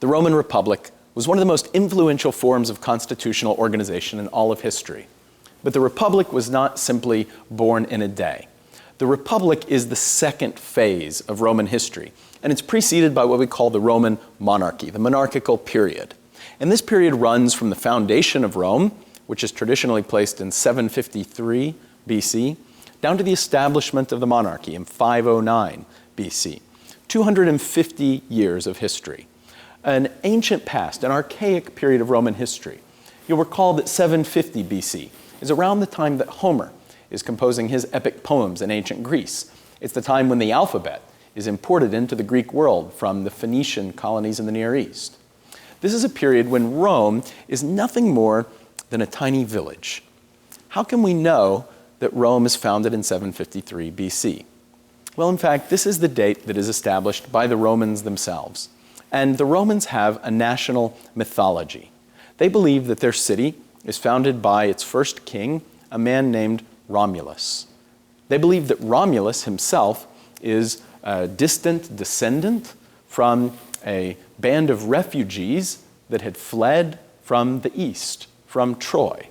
The Roman Republic was one of the most influential forms of constitutional organization in all of history. But the Republic was not simply born in a day. The Republic is the second phase of Roman history, and it's preceded by what we call the Roman monarchy, the monarchical period. And this period runs from the foundation of Rome, which is traditionally placed in 753 BC, down to the establishment of the monarchy in 509 BC. 250 years of history. An ancient past, an archaic period of Roman history. You'll recall that 750 BC is around the time that Homer is composing his epic poems in ancient Greece. It's the time when the alphabet is imported into the Greek world from the Phoenician colonies in the Near East. This is a period when Rome is nothing more than a tiny village. How can we know that Rome is founded in 753 BC? Well, in fact, this is the date that is established by the Romans themselves. And the Romans have a national mythology. They believe that their city is founded by its first king, a man named Romulus. They believe that Romulus himself is a distant descendant from a band of refugees that had fled from the east, from Troy.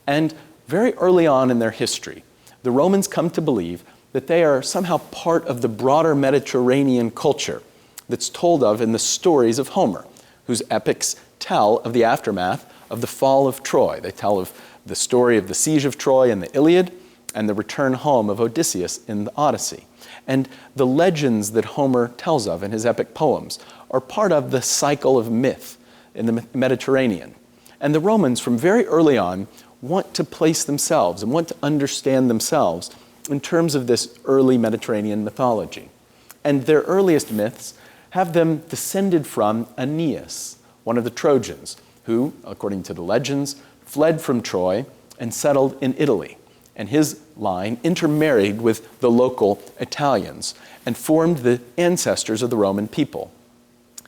And very early on in their history, the Romans come to believe that they are somehow part of the broader Mediterranean culture that's told of in the stories of Homer, whose epics tell of the aftermath of the fall of Troy. They tell of the story of the siege of Troy in the Iliad and the return home of Odysseus in the Odyssey. And the legends that Homer tells of in his epic poems are part of the cycle of myth in the Mediterranean. And the Romans, from very early on, want to place themselves and want to understand themselves in terms of this early Mediterranean mythology. And their earliest myths have them descended from Aeneas, one of the Trojans, who, according to the legends, fled from Troy and settled in Italy. And his line intermarried with the local Italians and formed the ancestors of the Roman people.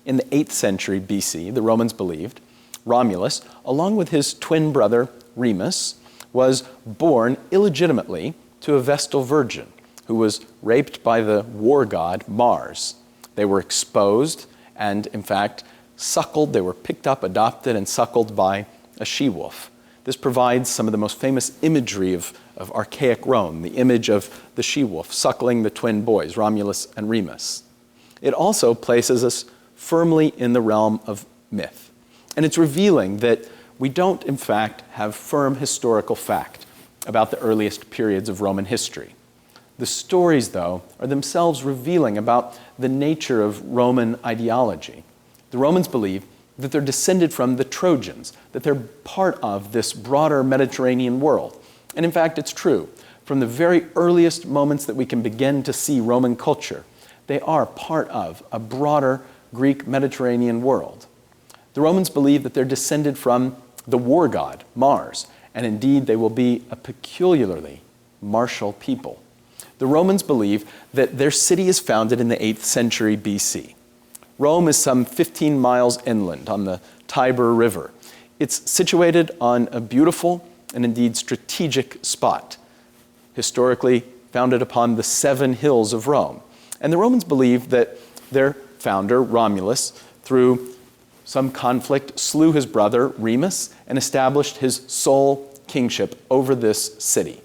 In the 8th century BC, the Romans believed Romulus, along with his twin brother Remus, was born illegitimately to a Vestal virgin who was raped by the war god Mars. They were exposed and, in fact, suckled. They were picked up, adopted, and suckled by a she-wolf. This provides some of the most famous imagery of Archaic Rome, the image of the she-wolf suckling the twin boys, Romulus and Remus. It also places us firmly in the realm of myth. And it's revealing that we don't, in fact, have firm historical fact about the earliest periods of Roman history. The stories, though, are themselves revealing about the nature of Roman ideology. The Romans believe that they're descended from the Trojans, that they're part of this broader Mediterranean world. And in fact, it's true. From the very earliest moments that we can begin to see Roman culture, they are part of a broader Greek Mediterranean world. The Romans believe that they're descended from the war god, Mars, and indeed they will be a peculiarly martial people. The Romans believe that their city is founded in the 8th century BC. Rome is some 15 miles inland on the Tiber River. It's situated on a beautiful and indeed strategic spot, historically founded upon the 7 hills of Rome. And the Romans believe that their founder, Romulus, through some conflict, slew his brother, Remus, and established his sole kingship over this city.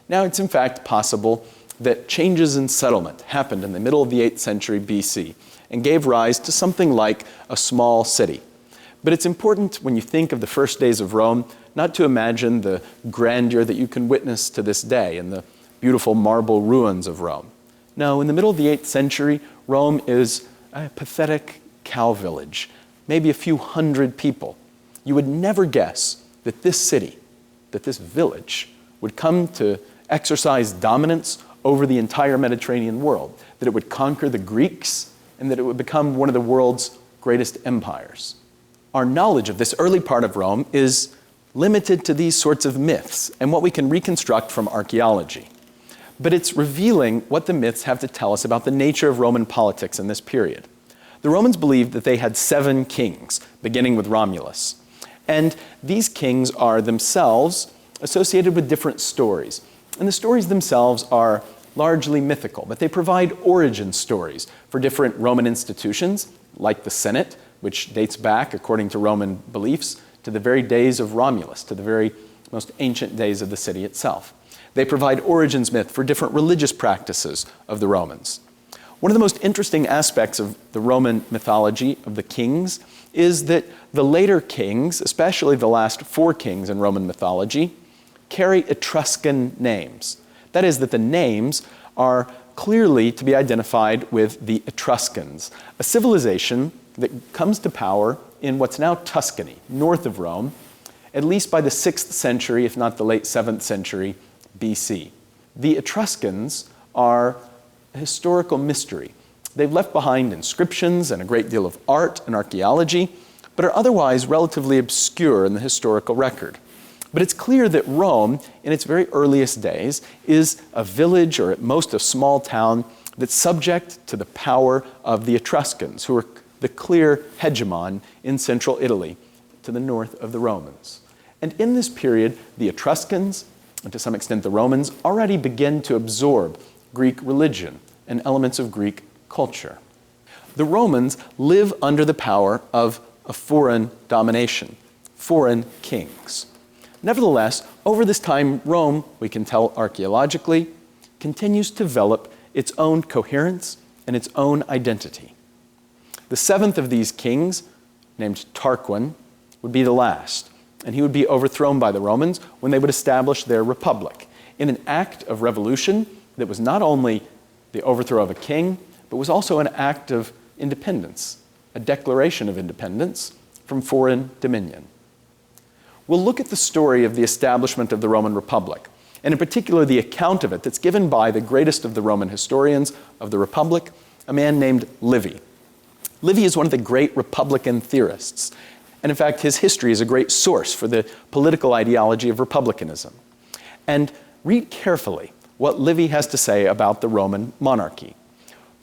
Now, it's in fact possible that changes in settlement happened in the middle of the 8th century BC and gave rise to something like a small city. But it's important when you think of the first days of Rome not to imagine the grandeur that you can witness to this day in the beautiful marble ruins of Rome. No, in the middle of the 8th century, Rome is a pathetic cow village, maybe a few hundred people. You would never guess that this city, that this village, would come to exercise dominance over the entire Mediterranean world, that it would conquer the Greeks, and that it would become one of the world's greatest empires. Our knowledge of this early part of Rome is limited to these sorts of myths and what we can reconstruct from archaeology. But it's revealing what the myths have to tell us about the nature of Roman politics in this period. The Romans believed that they had 7 kings, beginning with Romulus. And these kings are themselves associated with different stories. And the stories themselves are largely mythical, but they provide origin stories for different Roman institutions, like the Senate, which dates back, according to Roman beliefs, to the very days of Romulus, to the very most ancient days of the city itself. They provide origins myth for different religious practices of the Romans. One of the most interesting aspects of the Roman mythology of the kings is that the later kings, especially the last 4 kings in Roman mythology, carry Etruscan names. That is, that the names are clearly to be identified with the Etruscans, a civilization that comes to power in what's now Tuscany, north of Rome, at least by the 6th century, if not the late 7th century BC. The Etruscans are a historical mystery. They've left behind inscriptions and a great deal of art and archaeology, but are otherwise relatively obscure in the historical record. But it's clear that Rome, in its very earliest days, is a village or at most a small town that's subject to the power of the Etruscans, who are the clear hegemon in central Italy, to the north of the Romans. And in this period, the Etruscans, and to some extent the Romans, already begin to absorb Greek religion and elements of Greek culture. The Romans live under the power of a foreign domination, foreign kings. Nevertheless, over this time, Rome, we can tell archaeologically, continues to develop its own coherence and its own identity. The 7th of these kings, named Tarquin, would be the last, and he would be overthrown by the Romans when they would establish their republic in an act of revolution that was not only the overthrow of a king, but was also an act of independence, a declaration of independence from foreign dominion. We'll look at the story of the establishment of the Roman Republic, and in particular the account of it that's given by the greatest of the Roman historians of the Republic, a man named Livy. Livy is one of the great Republican theorists, and in fact his history is a great source for the political ideology of Republicanism. And read carefully what Livy has to say about the Roman monarchy.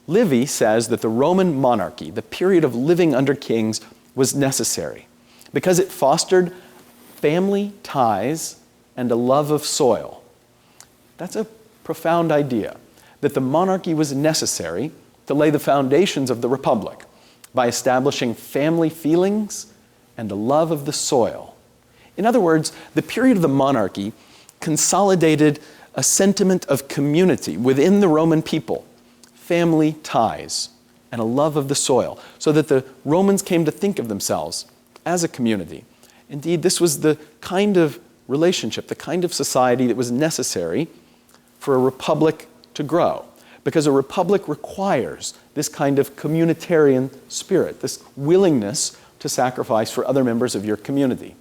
Livy says that the Roman monarchy, the period of living under kings, was necessary because it fostered family ties and a love of soil. That's a profound idea, that the monarchy was necessary to lay the foundations of the republic by establishing family feelings and a love of the soil. In other words, the period of the monarchy consolidated a sentiment of community within the Roman people, family ties, and a love of the soil, so that the Romans came to think of themselves as a community. Indeed, this was the kind of relationship, the kind of society that was necessary for a republic to grow, because a republic requires this kind of communitarian spirit, this willingness to sacrifice for other members of your community.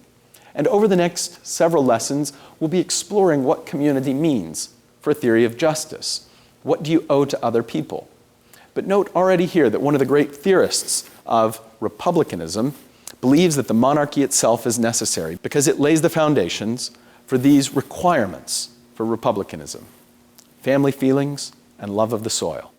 And over the next several lessons, we'll be exploring what community means for a theory of justice. What do you owe to other people? But note already here that one of the great theorists of republicanism believes that the monarchy itself is necessary because it lays the foundations for these requirements for republicanism: family feelings and love of the soil.